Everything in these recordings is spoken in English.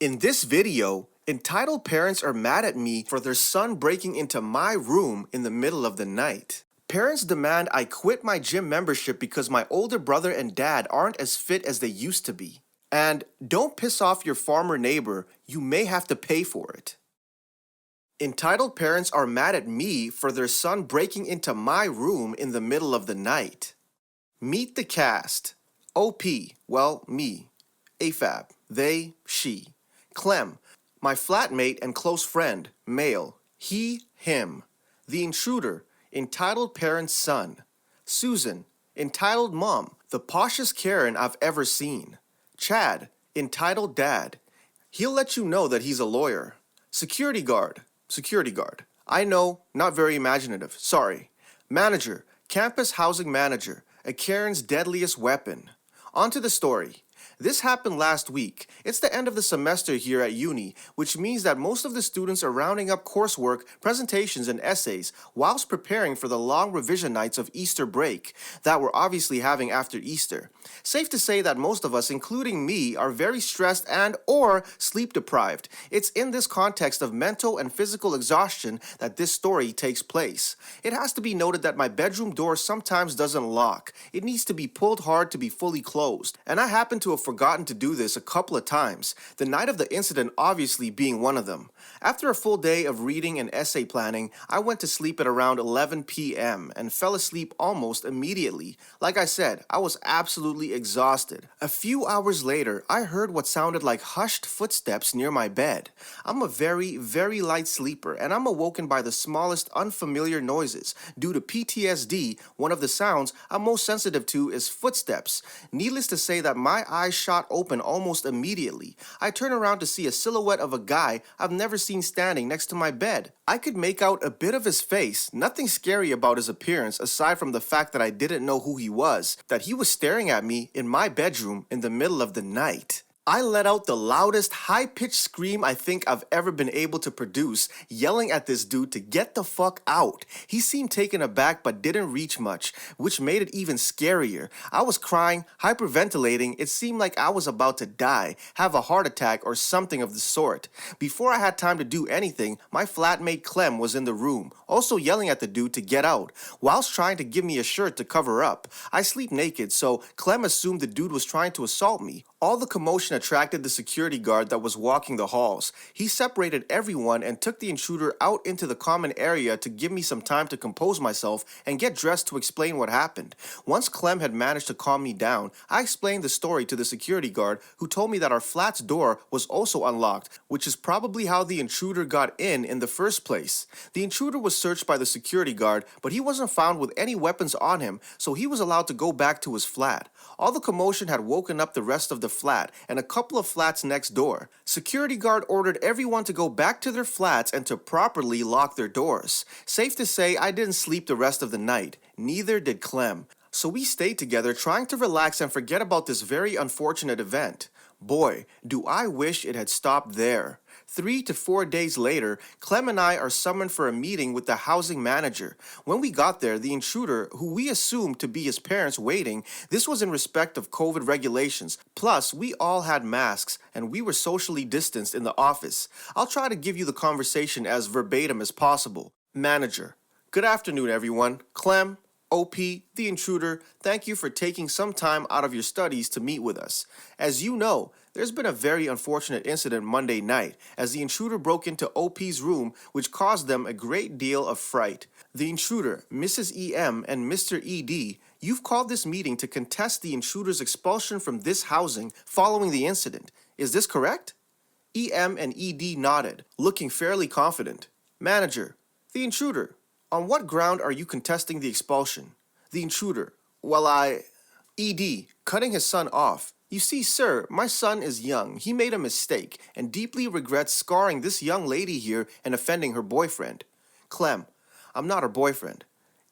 In this video, entitled parents are mad at me for their son breaking into my room in the middle of the night. Parents demand I quit my gym membership because my older brother and dad aren't as fit as they used to be. And don't piss off your farmer neighbor, you may have to pay for it. Entitled parents are mad at me for their son breaking into my room in the middle of the night. Meet the cast. OP, well, me. AFAB, they, she. Clem, my flatmate and close friend, male. He, him. The intruder, entitled parent's son. Susan, entitled mom, the poshest Karen I've ever seen. Chad, entitled dad. He'll let you know that he's a lawyer. Security guard. I know, not very imaginative, sorry. Manager, campus housing manager, a Karen's deadliest weapon. On to the story. This happened last week. It's the end of the semester here at uni, which means that most of the students are rounding up coursework, presentations, and essays whilst preparing for the long revision nights of Easter break that we're obviously having after Easter. Safe to say that most of us, including me, are very stressed and or sleep deprived. It's in this context of mental and physical exhaustion that this story takes place. It has to be noted that my bedroom door sometimes doesn't lock. It needs to be pulled hard to be fully closed, and I happen to have forgotten to do this a couple of times, the night of the incident obviously being one of them. After a full day of reading and essay planning, I went to sleep at around 11 p.m. and fell asleep almost immediately. Like I said, I was absolutely exhausted. A few hours later, I heard what sounded like hushed footsteps near my bed. I'm a very, very light sleeper, and I'm awoken by the smallest unfamiliar noises. Due to PTSD, one of the sounds I'm most sensitive to is footsteps. Needless to say that my eyes shot open almost immediately. I turn around to see a silhouette of a guy I've never seen standing next to my bed. I could make out a bit of his face, nothing scary about his appearance aside from the fact that I didn't know who he was, that he was staring at me in my bedroom in the middle of the night. I let out the loudest, high-pitched scream I think I've ever been able to produce, yelling at this dude to get the fuck out. He seemed taken aback but didn't reach much, which made it even scarier. I was crying, hyperventilating. It seemed like I was about to die, have a heart attack or something of the sort. Before I had time to do anything, my flatmate Clem was in the room, also yelling at the dude to get out, whilst trying to give me a shirt to cover up. I sleep naked, so Clem assumed the dude was trying to assault me. All the commotion attracted the security guard that was walking the halls. He separated everyone and took the intruder out into the common area to give me some time to compose myself and get dressed to explain what happened. Once Clem had managed to calm me down, I explained the story to the security guard, who told me that our flat's door was also unlocked, which is probably how the intruder got in the first place. The intruder was searched by the security guard, but he wasn't found with any weapons on him, so he was allowed to go back to his flat. All the commotion had woken up the rest of the flat and a couple of flats next door. Security guard ordered everyone to go back to their flats and to properly lock their doors. Safe to say I didn't sleep the rest of the night. Neither did Clem. So we stayed together trying to relax and forget about this very unfortunate event. Boy, do I wish it had stopped there. 3 to 4 days later, Clem and I are summoned for a meeting with the housing manager. When we got there, the intruder, who we assumed to be his parents waiting, this was in respect of COVID regulations. Plus, we all had masks and we were socially distanced in the office. I'll try to give you the conversation as verbatim as possible. Manager: good afternoon, everyone. Clem, OP, the intruder, thank you for taking some time out of your studies to meet with us. As you know, there's been a very unfortunate incident Monday night as the intruder broke into OP's room, which caused them a great deal of fright. The intruder, Mrs. EM and Mr. ED, you've called this meeting to contest the intruder's expulsion from this housing following the incident. Is this correct? EM and ED nodded, looking fairly confident. Manager: the intruder, on what ground are you contesting the expulsion? The intruder: well, ED, cutting his son off. You see, sir, my son is young. He made a mistake and deeply regrets scarring this young lady here and offending her boyfriend. Clem: I'm not her boyfriend.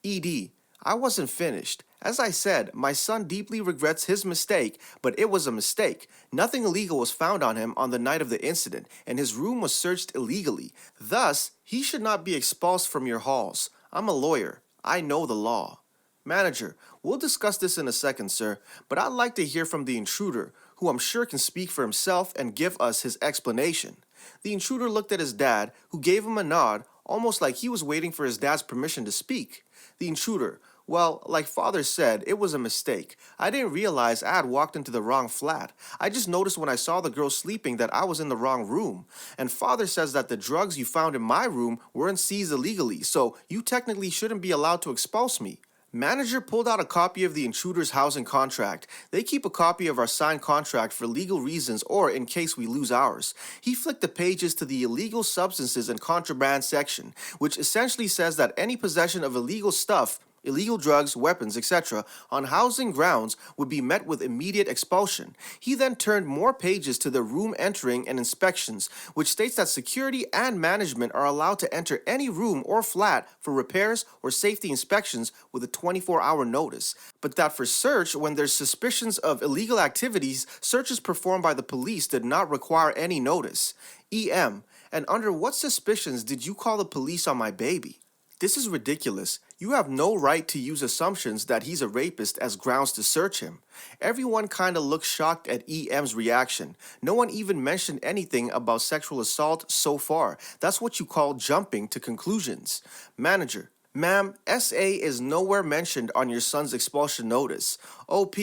ED: I wasn't finished. As I said, my son deeply regrets his mistake, but it was a mistake. Nothing illegal was found on him on the night of the incident, and his room was searched illegally. Thus, he should not be expulsed from your halls. I'm a lawyer. I know the law. Manager: we'll discuss this in a second, sir, but I'd like to hear from the intruder. who I'm sure can speak for himself and give us his explanation. The intruder looked at his dad, who gave him a nod, almost like he was waiting for his dad's permission to speak. The intruder, well, like father said, it was a mistake. I didn't realize I had walked into the wrong flat. I just noticed when I saw the girl sleeping that I was in the wrong room. And father says that the drugs you found in my room weren't seized illegally, so you technically shouldn't be allowed to expulse me. Manager pulled out a copy of the intruder's housing contract. They keep a copy of our signed contract for legal reasons or in case we lose ours. He flicked the pages to the illegal substances and contraband section, which essentially says that any possession of illegal stuff, illegal drugs, weapons, etc., on housing grounds would be met with immediate expulsion. He then turned more pages to the room entering and inspections, which states that security and management are allowed to enter any room or flat for repairs or safety inspections with a 24-hour notice, but that for search, when there's suspicions of illegal activities, searches performed by the police did not require any notice. EM, and under what suspicions did you call the police on my baby? This is ridiculous. You have no right to use assumptions that he's a rapist as grounds to search him. Everyone kinda looked shocked at EM's reaction. No one even mentioned anything about sexual assault so far. That's what you call jumping to conclusions. Manager, ma'am, SA is nowhere mentioned on your son's expulsion notice. OP,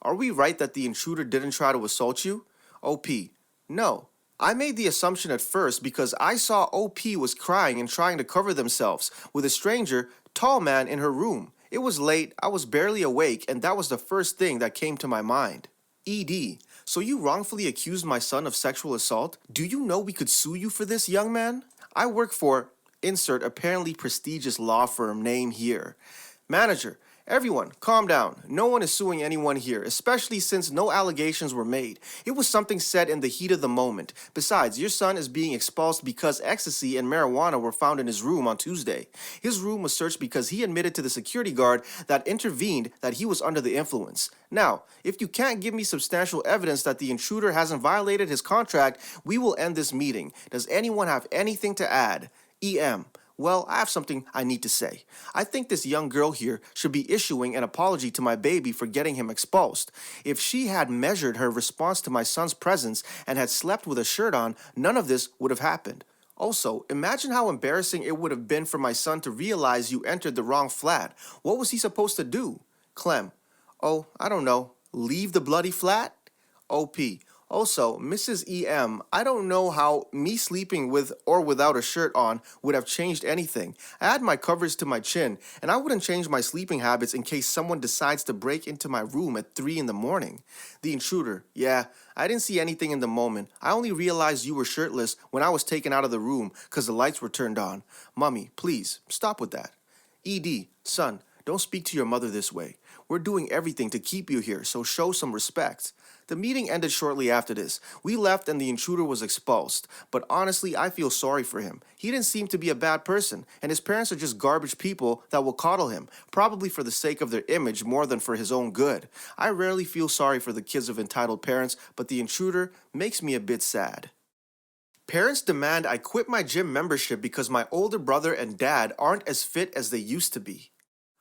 are we right that the intruder didn't try to assault you? OP, no. I made the assumption at first because I saw OP was crying and trying to cover themselves with a stranger, tall man in her room. It was late, I was barely awake, and that was the first thing that came to my mind. ED, so you wrongfully accused my son of sexual assault? Do you know we could sue you for this, young man? I work for, insert apparently prestigious law firm name here. Manager, everyone, calm down. No one is suing anyone here, especially since no allegations were made. It was something said in the heat of the moment. Besides, your son is being expulsed because ecstasy and marijuana were found in his room on Tuesday. His room was searched because he admitted to the security guard that intervened that he was under the influence. Now, if you can't give me substantial evidence that the intruder hasn't violated his contract, we will end this meeting. Does anyone have anything to add? EM. Well, I have something I need to say. I think this young girl here should be issuing an apology to my baby for getting him expulsed. If she had measured her response to my son's presence and had slept with a shirt on, none of this would have happened. Also, imagine how embarrassing it would have been for my son to realize you entered the wrong flat. What was he supposed to do? Clem. Oh, I don't know. Leave the bloody flat? OP. Also, Mrs. EM, I don't know how me sleeping with or without a shirt on would have changed anything. I had my covers to my chin, and I wouldn't change my sleeping habits in case someone decides to break into my room at 3 in the morning. The intruder, yeah, I didn't see anything in the moment. I only realized you were shirtless when I was taken out of the room because the lights were turned on. Mommy, please, stop with that. ED, son, don't speak to your mother this way. We're doing everything to keep you here, so show some respect. The meeting ended shortly after this. We left and the intruder was expulsed. But honestly, I feel sorry for him. He didn't seem to be a bad person, and his parents are just garbage people that will coddle him, probably for the sake of their image more than for his own good. I rarely feel sorry for the kids of entitled parents, but the intruder makes me a bit sad. Parents demand I quit my gym membership because my older brother and dad aren't as fit as they used to be.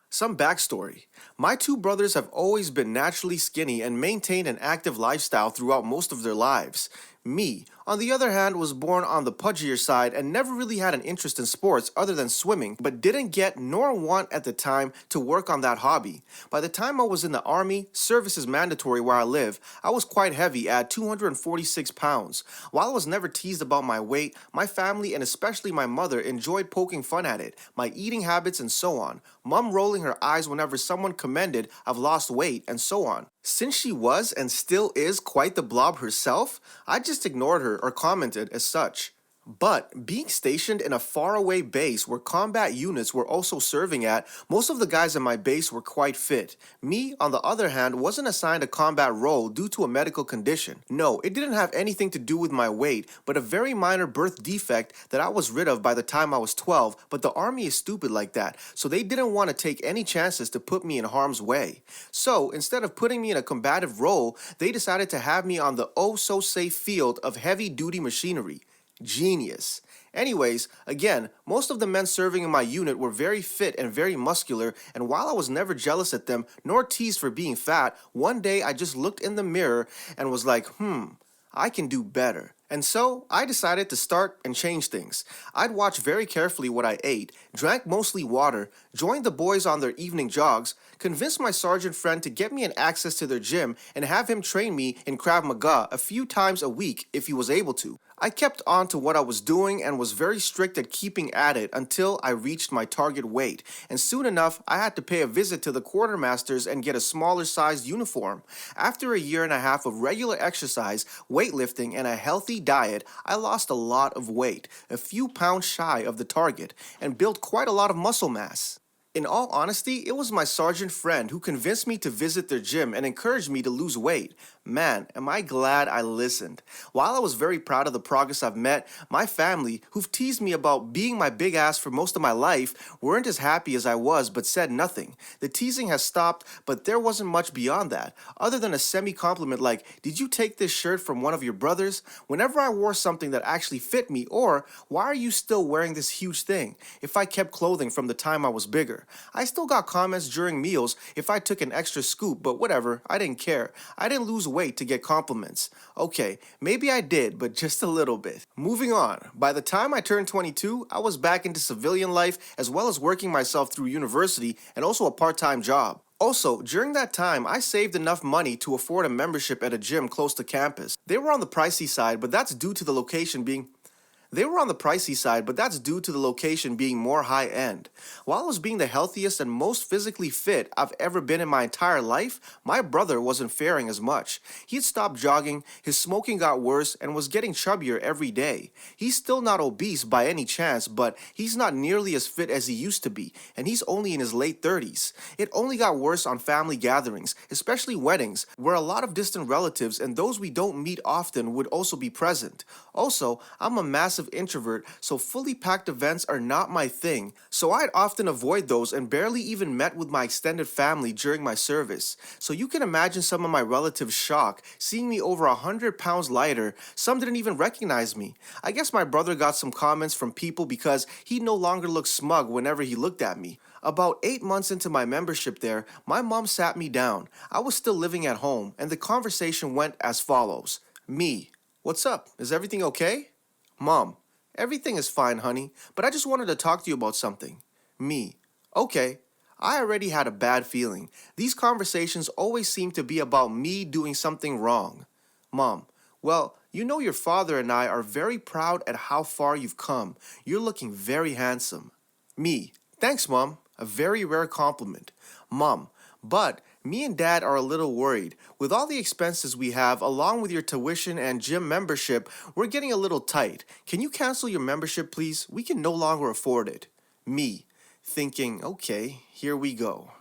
Some backstory. My two brothers have always been naturally skinny and maintained an active lifestyle throughout most of their lives. Me, on the other hand, was born on the pudgier side and never really had an interest in sports other than swimming, but didn't get nor want at the time to work on that hobby. By the time I was in the army, service is mandatory where I live, I was quite heavy at 246 pounds. While I was never teased about my weight, my family and especially my mother enjoyed poking fun at it, my eating habits and so on. Mom rolling her eyes whenever someone commended I've lost weight and so on. Since she was and still is quite the blob herself, I just ignored her or commented as such. But being stationed in a faraway base where combat units were also serving at, most of the guys in my base were quite fit. Me, on the other hand, wasn't assigned a combat role due to a medical condition. No, it didn't have anything to do with my weight, but a very minor birth defect that I was rid of by the time I was 12, but the army is stupid like that, so they didn't want to take any chances to put me in harm's way. So, instead of putting me in a combative role, they decided to have me on the oh-so-safe field of heavy-duty machinery. Genius. Anyways, again, most of the men serving in my unit were very fit and very muscular, and while I was never jealous at them nor teased for being fat, one day I just looked in the mirror and was like, I can do better. And so, I decided to start and change things. I'd watch very carefully what I ate, drank mostly water, joined the boys on their evening jogs, convinced my sergeant friend to get me an access to their gym, and have him train me in Krav Maga a few times a week if he was able to. I kept on to what I was doing and was very strict at keeping at it until I reached my target weight, and soon enough I had to pay a visit to the quartermasters and get a smaller sized uniform. After a year and a half of regular exercise, weightlifting, and a healthy diet, I lost a lot of weight, a few pounds shy of the target, and built quite a lot of muscle mass. In all honesty, it was my sergeant friend who convinced me to visit their gym and encouraged me to lose weight. Man, am I glad I listened. While I was very proud of the progress I've met, my family, who've teased me about being my big ass for most of my life, weren't as happy as I was but said nothing. The teasing has stopped, but there wasn't much beyond that, other than a semi-compliment like, "Did you take this shirt from one of your brothers?" Whenever I wore something that actually fit me, or, "Why are you still wearing this huge thing?" if I kept clothing from the time I was bigger. I still got comments during meals if I took an extra scoop, but whatever, I didn't care. I didn't lose weight to get compliments. Okay, maybe I did, but just a little bit. Moving on, by the time I turned 22, I was back into civilian life as well as working myself through university and also a part-time job. Also, during that time, I saved enough money to afford a membership at a gym close to campus. They were on the pricey side, but that's due to the location being more high-end. While I was being the healthiest and most physically fit I've ever been in my entire life, my brother wasn't faring as much. He had stopped jogging, his smoking got worse, and was getting chubbier every day. He's still not obese by any chance, but he's not nearly as fit as he used to be, and he's only in his late 30s. It only got worse on family gatherings, especially weddings, where a lot of distant relatives and those we don't meet often would also be present. Also, I'm a massive introvert, so fully packed events are not my thing, so I'd often avoid those and barely even met with my extended family during my service. So you can imagine some of my relatives' shock seeing me over 100 pounds lighter. Some didn't even recognize me. I guess my brother got some comments from people because he no longer looked smug whenever he looked at me. About 8 months into my membership there, my mom sat me down. I was still living at home, and the conversation went as follows. Me: "What's up? Is everything okay?" Mom: "Everything is fine, honey, but I just wanted to talk to you about something." Me: "Okay." I already had a bad feeling. These conversations always seem to be about me doing something wrong. Mom: "Well, you know your father and I are very proud at how far you've come. You're looking very handsome." Me: "Thanks, Mom. A very rare compliment." Mom: "But me and Dad are a little worried. With all the expenses we have, along with your tuition and gym membership, we're getting a little tight. Can you cancel your membership, please? We can no longer afford it." Me: thinking, okay, here we go.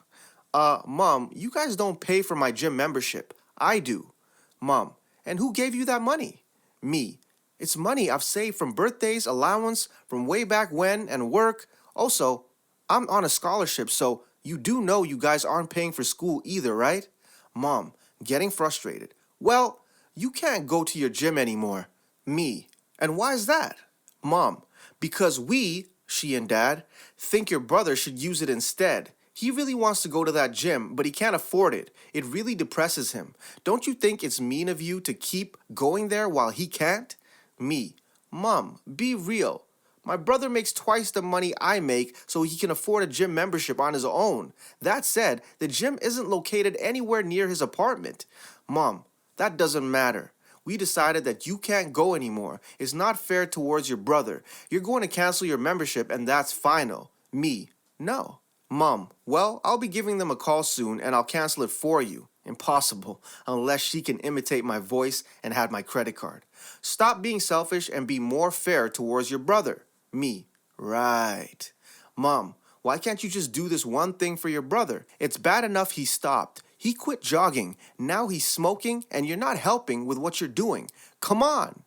Mom, you guys don't pay for my gym membership. I do." Mom: "And who gave you that money?" Me: "It's money I've saved from birthdays, allowance, from way back when, and work. Also, I'm on a scholarship, so you do know you guys aren't paying for school either, right?" Mom, getting frustrated: "Well, you can't go to your gym anymore." Me: "And why is that?" Mom: "Because we," she and Dad, "think your brother should use it instead. He really wants to go to that gym, but he can't afford it. It really depresses him. Don't you think it's mean of you to keep going there while he can't?" Me: "Mom, be real. My brother makes twice the money I make so he can afford a gym membership on his own. That said, the gym isn't located anywhere near his apartment." Mom: "That doesn't matter. We decided that you can't go anymore. It's not fair towards your brother. You're going to cancel your membership and that's final." Me: "No." Mom: "Well, I'll be giving them a call soon and I'll cancel it for you." Impossible, unless she can imitate my voice and had my credit card. "Stop being selfish and be more fair towards your brother." Me: "Right." Mom: "Why can't you just do this one thing for your brother? It's bad enough he stopped. He quit jogging. Now he's smoking and you're not helping with what you're doing. Come on.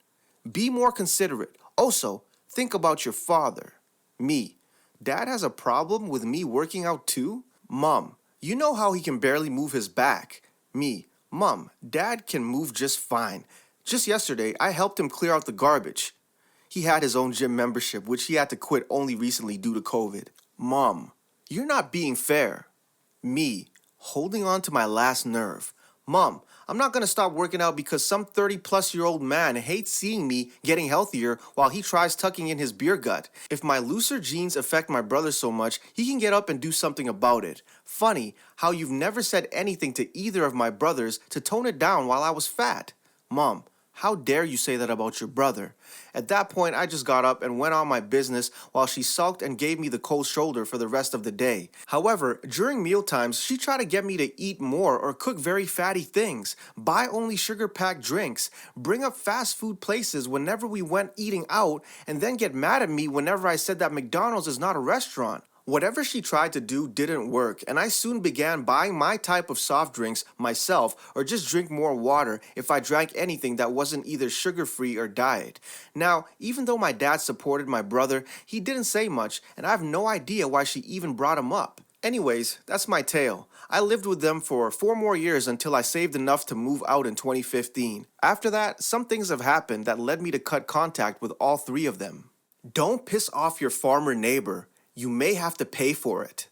Be more considerate. Also, think about your father." Me: "Dad has a problem with me working out too?" Mom: "You know how he can barely move his back." Me: "Mom, Dad can move just fine. Just yesterday, I helped him clear out the garbage." He had his own gym membership, which he had to quit only recently due to COVID. Mom, you're not being fair. Me, holding on to my last nerve. Mom, I'm not gonna stop working out because some 30-plus-year-old man hates seeing me getting healthier while he tries tucking in his beer gut. If my looser genes affect my brother so much, he can get up and do something about it. Funny how you've never said anything to either of my brothers to tone it down while I was fat. Mom, how dare you say that about your brother? At that point, I just got up and went on my business while she sulked and gave me the cold shoulder for the rest of the day. However, during mealtimes, she tried to get me to eat more or cook very fatty things, buy only sugar-packed drinks, bring up fast food places whenever we went eating out, and then get mad at me whenever I said that McDonald's is not a restaurant. Whatever she tried to do didn't work, and I soon began buying my type of soft drinks myself or just drink more water if I drank anything that wasn't either sugar-free or diet. Now, even though my dad supported my brother, he didn't say much, and I have no idea why she even brought him up. Anyways, that's my tale. I lived with them for 4 more years until I saved enough to move out in 2015. After that, some things have happened that led me to cut contact with all 3 of them. Don't piss off your farmer neighbor. You may have to pay for it.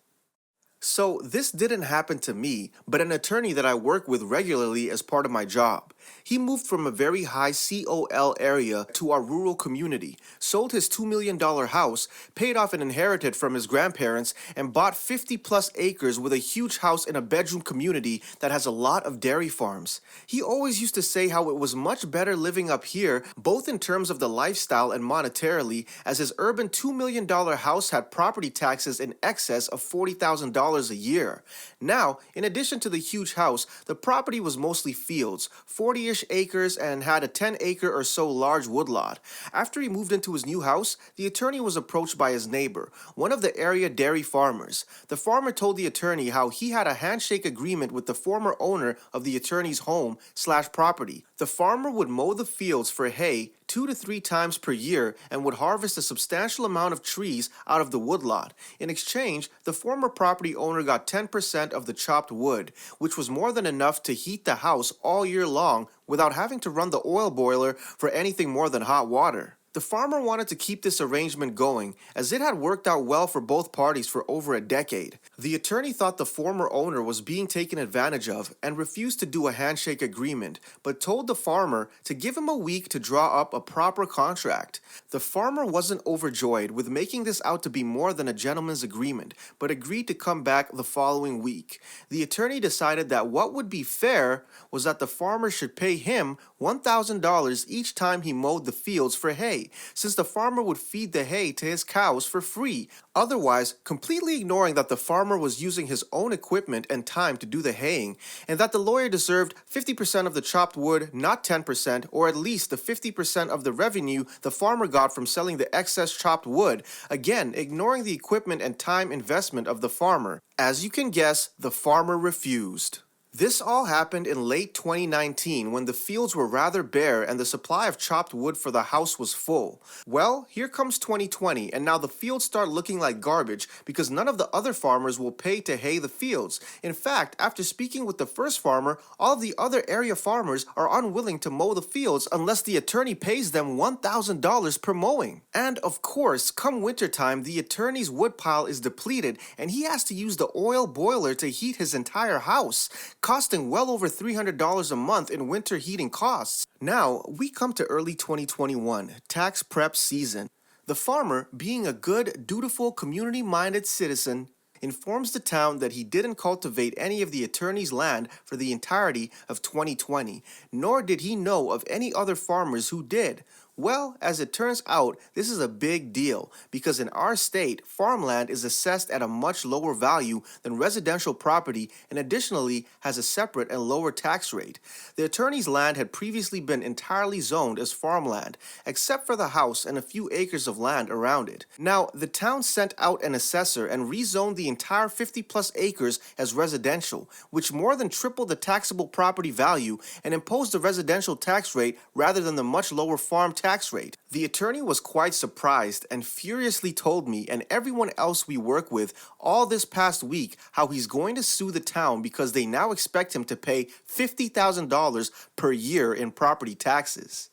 So this didn't happen to me, but an attorney that I work with regularly as part of my job. He moved from a very high COL area to our rural community, sold his $2 million house, paid off and inherited from his grandparents, and bought 50 plus acres with a huge house in a bedroom community that has a lot of dairy farms. He always used to say how it was much better living up here, both in terms of the lifestyle and monetarily, as his urban $2 million house had property taxes in excess of $40,000 a year. Now, in addition to the huge house, the property was mostly fields, 40-ish acres, and had a 10-acre or so large woodlot. After he moved into his new house, the attorney was approached by his neighbor, one of the area dairy farmers. The farmer told the attorney how he had a handshake agreement with the former owner of the attorney's home/property. The farmer would mow the fields for hay 2 to 3 times per year and would harvest a substantial amount of trees out of the woodlot. In exchange, the former property owner got 10% of the chopped wood, which was more than enough to heat the house all year long without having to run the oil boiler for anything more than hot water. The farmer wanted to keep this arrangement going, as it had worked out well for both parties for over a decade. The attorney thought the former owner was being taken advantage of and refused to do a handshake agreement, but told the farmer to give him a week to draw up a proper contract. The farmer wasn't overjoyed with making this out to be more than a gentleman's agreement, but agreed to come back the following week. The attorney decided that what would be fair was that the farmer should pay him $1,000 each time he mowed the fields for hay, since the farmer would feed the hay to his cows for free, otherwise completely ignoring that the farmer was using his own equipment and time to do the haying, and that the lawyer deserved 50% of the chopped wood, not 10%, or at least the 50% of the revenue the farmer got from selling the excess chopped wood, again ignoring the equipment and time investment of the farmer. As you can guess, the farmer refused. This all happened in late 2019 when the fields were rather bare and the supply of chopped wood for the house was full. Well, here comes 2020 and now the fields start looking like garbage because none of the other farmers will pay to hay the fields. In fact, after speaking with the first farmer, all of the other area farmers are unwilling to mow the fields unless the attorney pays them $1,000 per mowing. And of course, come wintertime, the attorney's woodpile is depleted and he has to use the oil boiler to heat his entire house, costing well over $300 a month in winter heating costs. Now, we come to early 2021, tax prep season. The farmer, being a good, dutiful, community-minded citizen, informs the town that he didn't cultivate any of the attorney's land for the entirety of 2020, nor did he know of any other farmers who did. Well, as it turns out, this is a big deal because in our state, farmland is assessed at a much lower value than residential property and additionally has a separate and lower tax rate. The attorney's land had previously been entirely zoned as farmland, except for the house and a few acres of land around it. Now, the town sent out an assessor and rezoned the entire 50 plus acres as residential, which more than tripled the taxable property value and imposed a residential tax rate rather than the much lower farm tax rate. The attorney was quite surprised and furiously told me and everyone else we work with all this past week how he's going to sue the town because they now expect him to pay $50,000 per year in property taxes.